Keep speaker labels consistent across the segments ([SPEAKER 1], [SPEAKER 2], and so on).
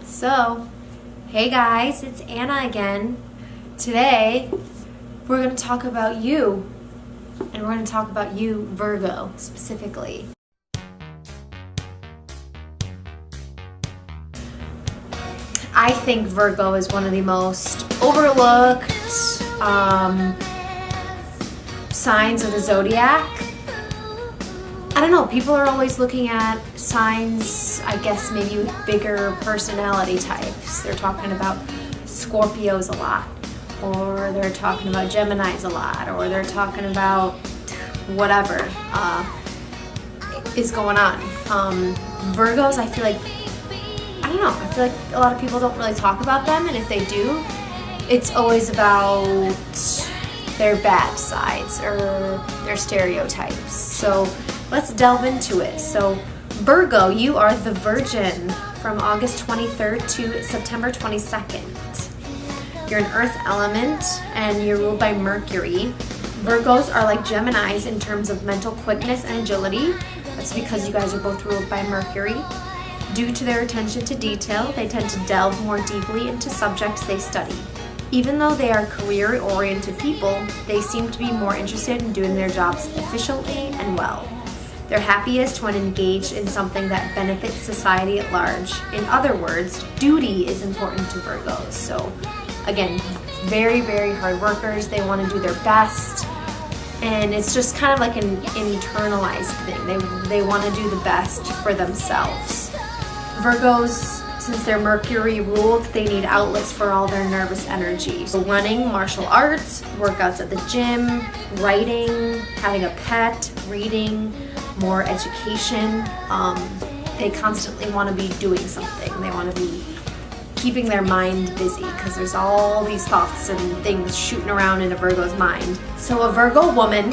[SPEAKER 1] So, hey guys, it's Anna again. Today, we're going to talk about you, and we're going to talk about you, Virgo, specifically. I think Virgo is one of the most overlooked signs of the zodiac. I don't know, people are always looking at signs, I guess maybe with bigger personality types. They're talking about Scorpios a lot, or they're talking about Geminis a lot, or they're talking about whatever is going on. Virgos, I feel like a lot of people don't really talk about them, and if they do, it's always about their bad sides or their stereotypes. So let's delve into it. So Virgo, you are the Virgin from August 23rd to September 22nd. You're an earth element and you're ruled by Mercury. Virgos are like Geminis in terms of mental quickness and agility. That's because you guys are both ruled by Mercury. Due to their attention to detail, they tend to delve more deeply into subjects they study. Even though they are career-oriented people, they seem to be more interested in doing their jobs efficiently and well. They're happiest when engaged in something that benefits society at large. In other words, duty is important to Virgos. So again, very, very hard workers. They want to do their best. And it's just kind of like an internalized thing. They want to do the best for themselves. Virgos, since they're Mercury ruled, they need outlets for all their nervous energy. So running, martial arts, workouts at the gym, writing, having a pet, reading, more education. They constantly want to be doing something. They want to be keeping their mind busy because there's all these thoughts and things shooting around in a Virgo's mind. So a Virgo woman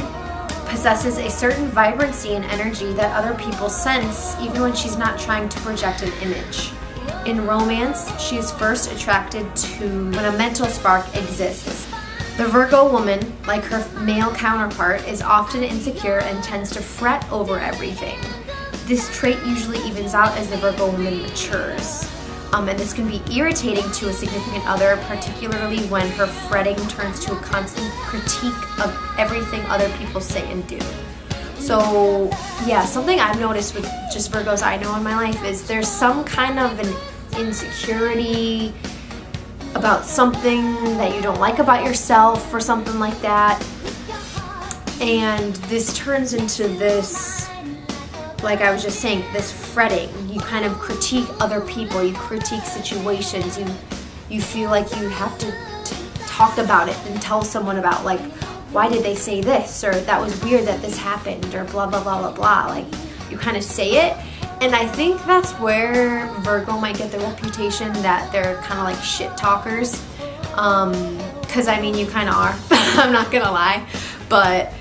[SPEAKER 1] possesses a certain vibrancy and energy that other people sense even when she's not trying to project an image. In romance, she is first attracted to when a mental spark exists. The Virgo woman, like her male counterpart, is often insecure and tends to fret over everything. This trait usually evens out as the Virgo woman matures. And this can be irritating to a significant other, particularly when her fretting turns to a constant critique of everything other people say and do. So, yeah, something I've noticed with just Virgos I know in my life is there's some kind of an insecurity about something that you don't like about yourself or something like that. And this turns into this, like I was just saying, this fretting. You kind of critique other people, you critique situations, you feel like you have to talk about it and tell someone about, like, why did they say this, or that was weird that this happened, or blah blah blah blah blah. Like, you kind of say it, and I think that's where Virgo might get the reputation that they're kind of like shit talkers, because I mean you kind of are. I'm not gonna lie, but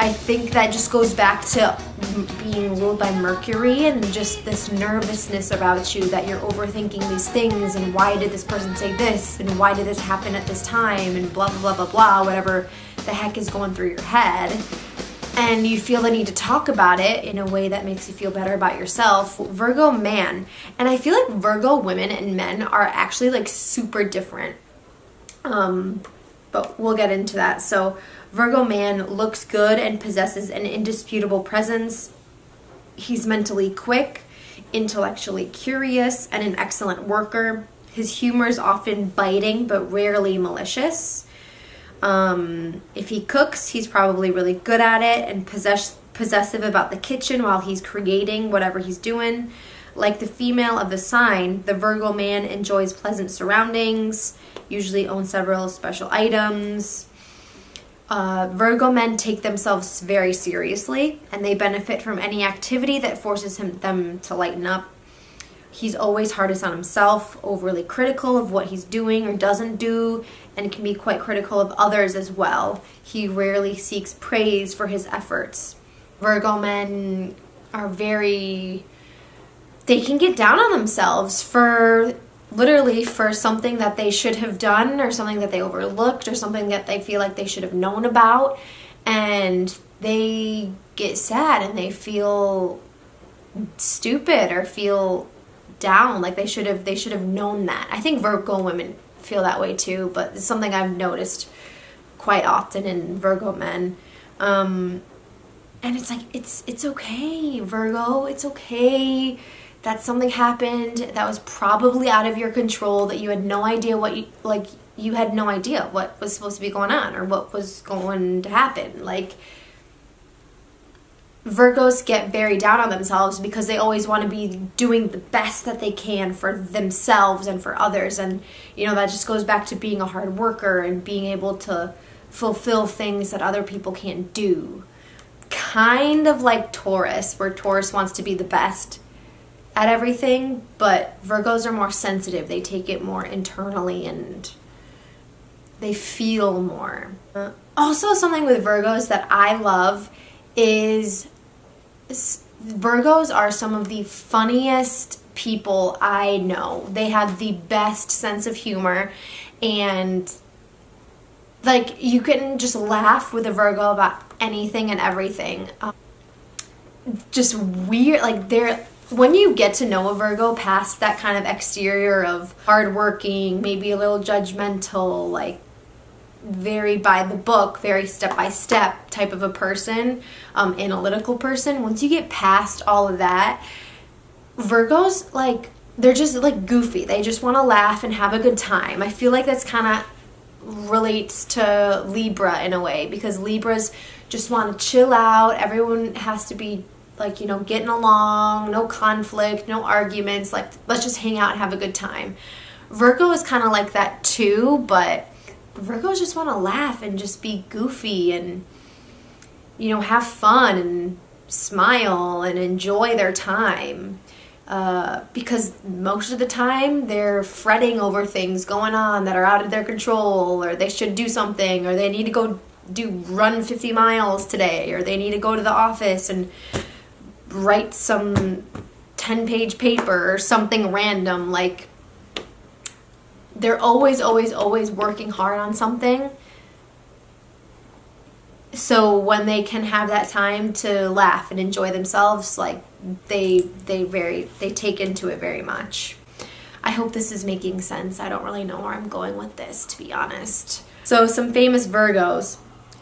[SPEAKER 1] I think that just goes back to being ruled by Mercury and just this nervousness about you, that you're overthinking these things, and why did this person say this, and why did this happen at this time, and blah blah blah blah blah, whatever the heck is going through your head. And you feel the need to talk about it in a way that makes you feel better about yourself. Virgo man, and I feel like Virgo women and men are actually like super different. But we'll get into that. So Virgo man looks good and possesses an indisputable presence. He's mentally quick, intellectually curious, and an excellent worker. His humor is often biting but rarely malicious. If he cooks, he's probably really good at it and possessive about the kitchen while he's creating whatever he's doing. Like the female of the sign, the Virgo man enjoys pleasant surroundings, usually owns several special items. Virgo men take themselves very seriously, and they benefit from any activity that forces them to lighten up. He's always hardest on himself, overly critical of what he's doing or doesn't do, and can be quite critical of others as well. He rarely seeks praise for his efforts. Virgo men are they can get down on themselves for something that they should have done, or something that they overlooked, or something that they feel like they should have known about, and they get sad and they feel stupid or feel down. Like they should have known that. I think Virgo women feel that way too, but it's something I've noticed quite often in Virgo men. And it's like, it's okay, Virgo, it's okay that something happened that was probably out of your control, that you had no idea you had no idea what was supposed to be going on or what was going to happen. Like, Virgos get very down on themselves because they always want to be doing the best that they can for themselves and for others. And, you know, that just goes back to being a hard worker and being able to fulfill things that other people can't do. Kind of like Taurus, where Taurus wants to be the best at everything, but Virgos are more sensitive. They take it more internally and they feel more. Also, something with Virgos that I love is Virgos are some of the funniest people I know. They have the best sense of humor, and like you can just laugh with a Virgo about anything and everything. Just weird, like when you get to know a Virgo past that kind of exterior of hardworking, maybe a little judgmental, like very by the book, very step by step type of a person, analytical person, once you get past all of that, Virgos, like, they're just like goofy. They just want to laugh and have a good time. I feel like that's kind of relates to Libra in a way, because Libras just want to chill out. Everyone has to be like, you know, getting along, no conflict, no arguments, like let's just hang out and have a good time. Virgo is kind of like that too, but Virgos just want to laugh and just be goofy and, you know, have fun and smile and enjoy their time. Because most of the time they're fretting over things going on that are out of their control, or they should do something, or they need to go run 50 miles today, or they need to go to the office and write some 10-page paper or something random. Like, they're always working hard on something. So when they can have that time to laugh and enjoy themselves, like they take into it very much. I hope this is making sense. I don't really know where I'm going with this, to be honest. So some famous Virgos: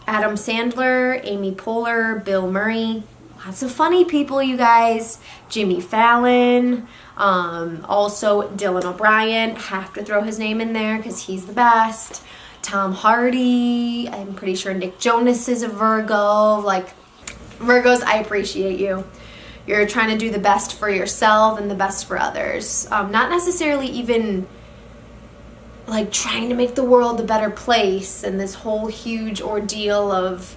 [SPEAKER 1] Adam Sandler, Amy Poehler, Bill Murray. Lots of funny people, you guys. Jimmy Fallon. Also Dylan O'Brien. Have to throw his name in there because he's the best. Tom Hardy. I'm pretty sure Nick Jonas is a Virgo. Like, Virgos, I appreciate you. You're trying to do the best for yourself and the best for others. Not necessarily even like trying to make the world a better place and this whole huge ordeal of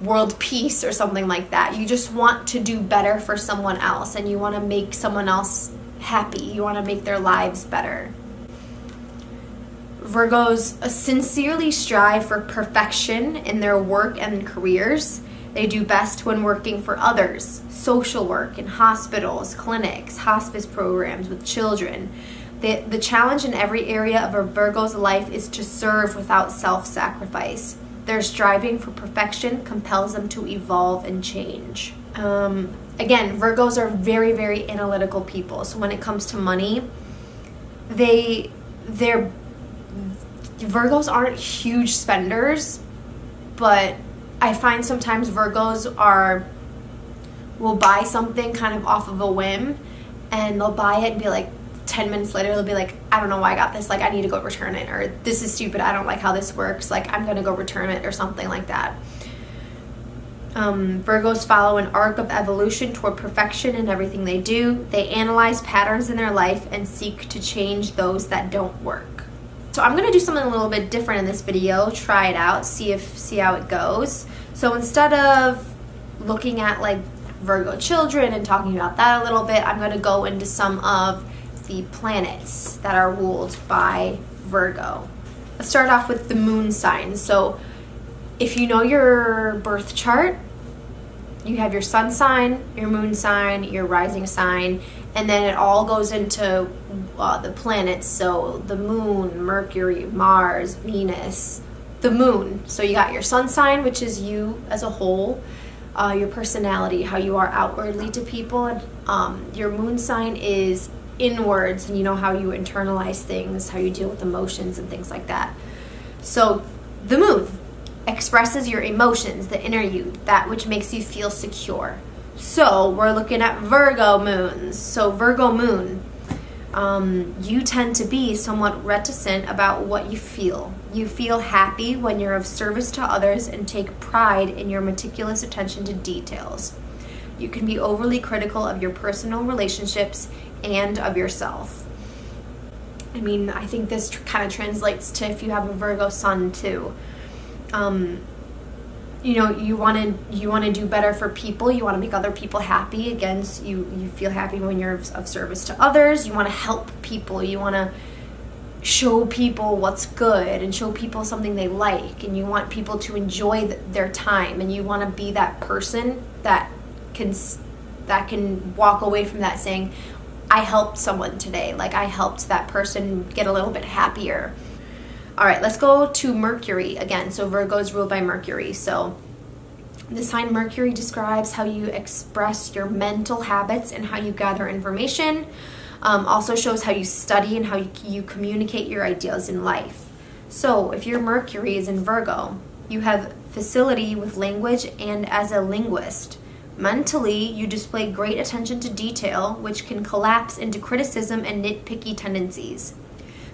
[SPEAKER 1] world peace or something like that. You just want to do better for someone else, and you want to make someone else happy. You want to make their lives better. Virgos sincerely strive for perfection in their work and careers. They do best when working for others, social work in hospitals, clinics, hospice programs with children. The challenge in every area of a Virgo's life is to serve without self-sacrifice. Their striving for perfection compels them to evolve and change. Again, Virgos are very, very analytical people. So when it comes to money, Virgos aren't huge spenders, but I find sometimes Virgos will buy something kind of off of a whim, and they'll buy it and be like, 10 minutes later they'll be like, I don't know why I got this, like I need to go return it, or this is stupid, I don't like how this works, like I'm gonna go return it, or something like that. Virgos follow an arc of evolution toward perfection in everything they do. They analyze patterns in their life and seek to change those that don't work. So I'm gonna do something a little bit different in this video, try it out, see how it goes. So instead of looking at like Virgo children and talking about that a little bit, I'm gonna go into some of the planets that are ruled by Virgo. Let's start off with the moon signs. So if you know your birth chart, you have your sun sign, your moon sign, your rising sign, and then it all goes into the planets. So the moon, Mercury, Mars, Venus, the moon. So you got your sun sign, which is you as a whole, your personality, how you are outwardly to people. Your moon sign is inwards, and you know how you internalize things, how you deal with emotions and things like that. So the moon expresses your emotions, the inner you, that which makes you feel secure. So we're looking at Virgo moons. So Virgo moon, you tend to be somewhat reticent about what you feel. You feel happy when you're of service to others and take pride in your meticulous attention to details. You can be overly critical of your personal relationships and of yourself. I mean, I think this kind of translates to if you have a Virgo sun too. You know, you want to do better for people. You want to make other people happy. Again, you feel happy when you're of service to others. You want to help people. You want to show people what's good and show people something they like. And you want people to enjoy their time. And you want to be that person that can walk away from that saying, I helped someone today. Like, I helped that person get a little bit happier. All right, let's go to Mercury again. So Virgo is ruled by Mercury. So the sign Mercury describes how you express your mental habits and how you gather information. Also shows how you study and how you communicate your ideas in life. So if your Mercury is in Virgo, you have facility with language and as a linguist. Mentally, you display great attention to detail, which can collapse into criticism and nitpicky tendencies.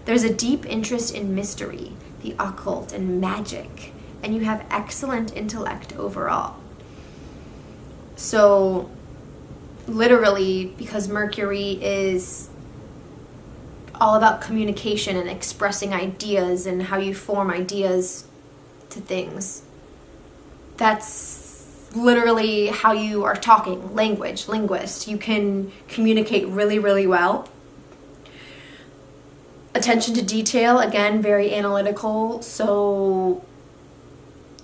[SPEAKER 1] There's a deep interest in mystery, the occult, and magic, and you have excellent intellect overall. So, literally, because Mercury is all about communication and expressing ideas and how you form ideas to things, that's literally how you are talking, language, linguist. You can communicate really, really well. Attention to detail, again, very analytical, so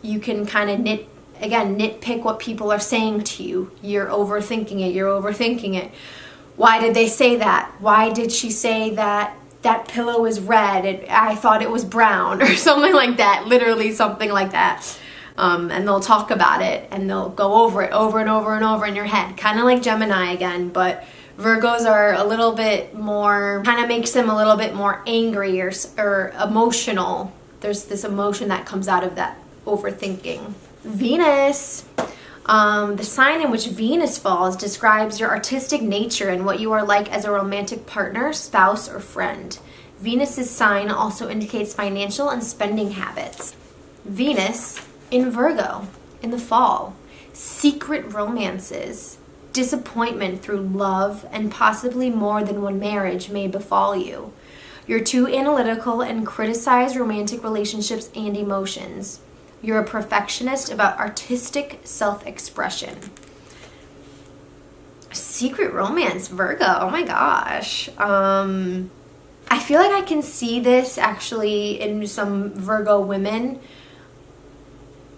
[SPEAKER 1] you can kind of nitpick what people are saying to you. You're overthinking it. Why did they say that? Why did she say that pillow is red and I thought it was brown, or something like that, literally something like that. And they'll talk about it and they'll go over it over and over and over in your head, kind of like Gemini again, but Virgos are a little bit more, kind of makes them a little bit more angry or emotional. There's this emotion that comes out of that overthinking. Venus, the sign in which Venus falls describes your artistic nature and what you are like as a romantic partner, spouse, or friend. Venus's sign also indicates financial and spending habits. Venus in Virgo in the fall, secret romances, disappointment through love, and possibly more than one marriage may befall you. You're too analytical and criticize romantic relationships and emotions. You're a perfectionist about artistic self-expression. Secret romance, Virgo, oh my gosh. I feel like I can see this actually in some Virgo women,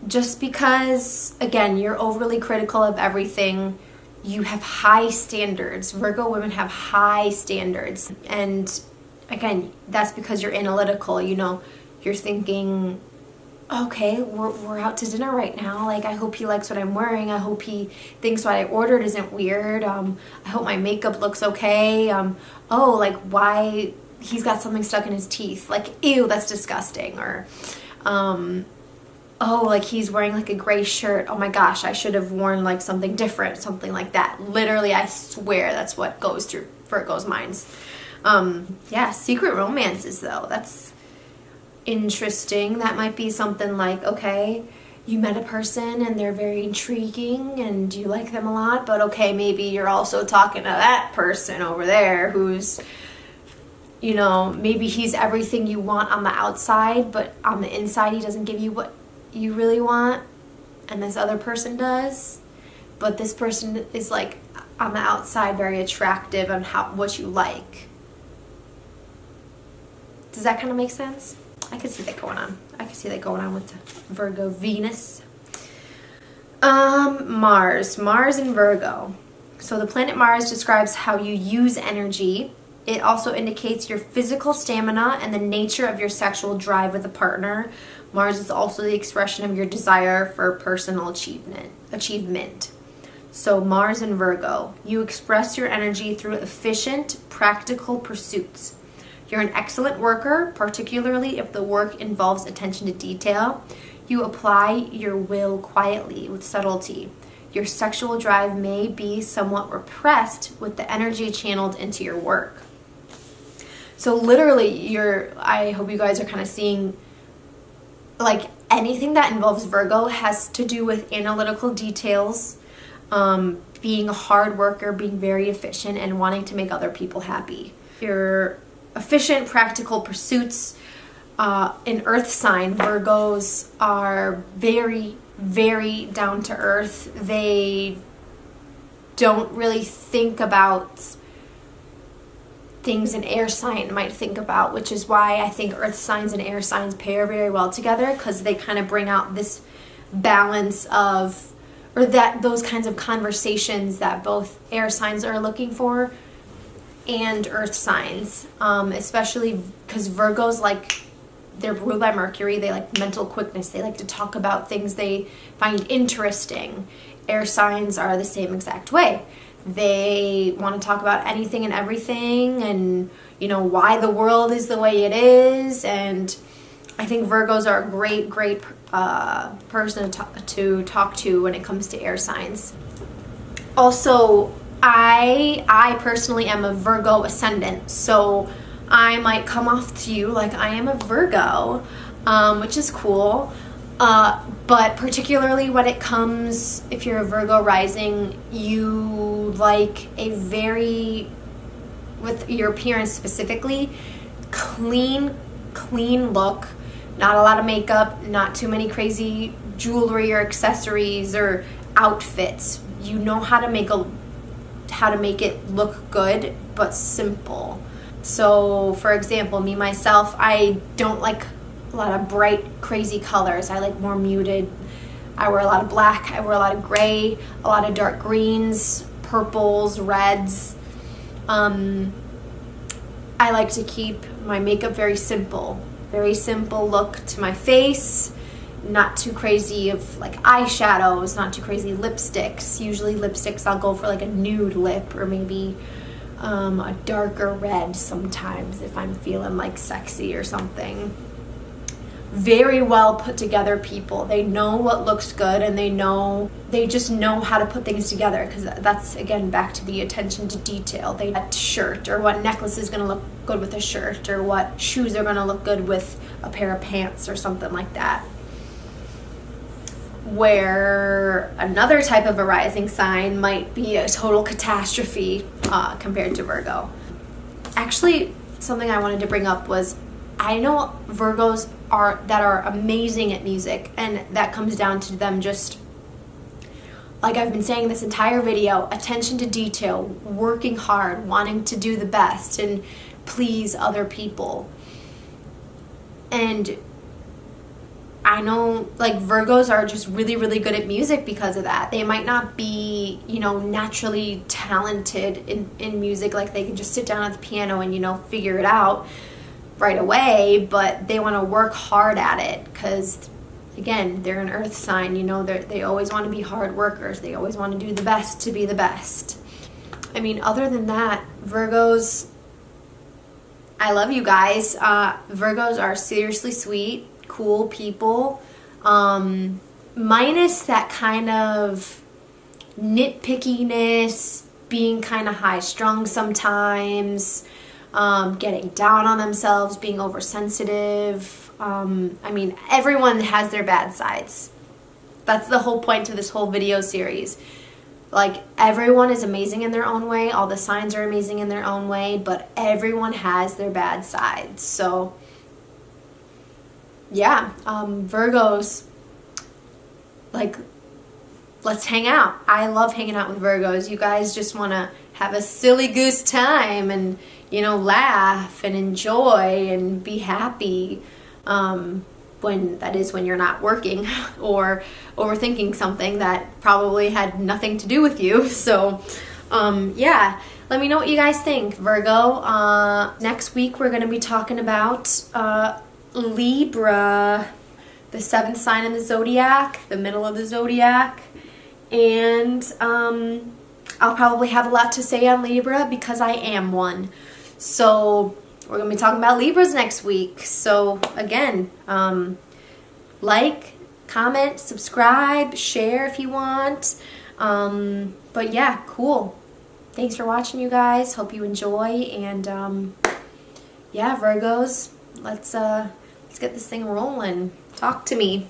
[SPEAKER 1] just because, again, you're overly critical of everything. You have high standards. Virgo women have high standards. And again, that's because you're analytical. You know, you're thinking, okay, we're out to dinner right now. Like, I hope he likes what I'm wearing. I hope he thinks what I ordered isn't weird. I hope my makeup looks okay. Oh, like, why he's got something stuck in his teeth. Like, ew, that's disgusting. Or, oh, like he's wearing like a gray shirt. Oh my gosh, I should have worn like something different, something like that. Literally, I swear that's what goes through Virgo's minds. Yeah, secret romances though, that's interesting. That might be something like, okay, you met a person and they're very intriguing and you like them a lot, but okay, maybe you're also talking to that person over there who's, you know, maybe he's everything you want on the outside, but on the inside he doesn't give you what you really want, and this other person does. But this person is like on the outside very attractive on what you like. Does that kind of make sense? I could see that going on. I could see that going on with Virgo Venus. Mars in Virgo. So the planet Mars describes how you use energy. It also indicates your physical stamina and the nature of your sexual drive with a partner. Mars is also the expression of your desire for personal achievement. So Mars and Virgo, you express your energy through efficient, practical pursuits. You're an excellent worker, particularly if the work involves attention to detail. You apply your will quietly with subtlety. Your sexual drive may be somewhat repressed with the energy channeled into your work. So literally, I hope you guys are kind of seeing, like, anything that involves Virgo has to do with analytical details, being a hard worker, being very efficient, and wanting to make other people happy. Your efficient, practical pursuits. An earth sign, Virgos are very, very down to earth. They don't really think about things an air sign might think about, which is why I think earth signs and air signs pair very well together, because they kind of bring out this balance of, or that those kinds of conversations that both air signs are looking for and earth signs, especially because Virgos, like, they're ruled by Mercury. They like mental quickness. They like to talk about things they find interesting. Air signs are the same exact way. They want to talk about anything and everything, and, you know, why the world is the way it is. And I think Virgos are a great person to talk to when it comes to air signs. Also, I personally am a Virgo ascendant, so I might come off to you like I am a Virgo, which is cool. But particularly when it comes, if you're a Virgo rising, you like a very, with your appearance specifically, clean look. Not a lot of makeup, not too many crazy jewelry or accessories or outfits. You know how to make it look good, but simple. So, for example, me, myself, I don't like a lot of bright, crazy colors. I like more muted. I wear a lot of black. I wear a lot of gray, a lot of dark greens, purples, reds. I like to keep my makeup very simple look to my face. Not too crazy of like eyeshadows, not too crazy lipsticks. Usually lipsticks, I'll go for like a nude lip or maybe a darker red sometimes if I'm feeling like sexy or something. Very well put together people. They know what looks good, and they just know how to put things together, because that's, again, back to the attention to detail. That shirt, or what necklace is going to look good with a shirt, or what shoes are going to look good with a pair of pants or something like that. Where another type of a rising sign might be a total catastrophe compared to Virgo. Actually, something I wanted to bring up was, I know Virgos that are amazing at music, and that comes down to them just, like I've been saying this entire video, attention to detail, working hard, wanting to do the best and please other people. And I know, like, Virgos are just really, really good at music because of that. They might not be, you know, naturally talented in music, like they can just sit down at the piano and, you know, figure it out right away, but they want to work hard at it because, again, they're an earth sign, you know, they always want to be hard workers. They always want to do the best to be the best. I mean, other than that, Virgos, I love you guys. Virgos are seriously sweet, cool people, minus that kind of nitpickiness, being kind of high-strung sometimes, getting down on themselves, being oversensitive. I mean, everyone has their bad sides. That's the whole point to this whole video series. Like, everyone is amazing in their own way. All the signs are amazing in their own way, but everyone has their bad sides. So, yeah, Virgos, like, let's hang out. I love hanging out with Virgos. You guys just want to have a silly goose time and, you know, laugh and enjoy and be happy. When you're not working or overthinking something that probably had nothing to do with you. So, yeah, let me know what you guys think, Virgo. Next week we're going to be talking about Libra, the 7th sign in the zodiac, the middle of the zodiac. And I'll probably have a lot to say on Libra because I am one. So we're going to be talking about Libras next week. So again, like, comment, subscribe, share if you want. But yeah, cool. Thanks for watching, you guys. Hope you enjoy. And yeah, Virgos, let's get this thing rolling. Talk to me.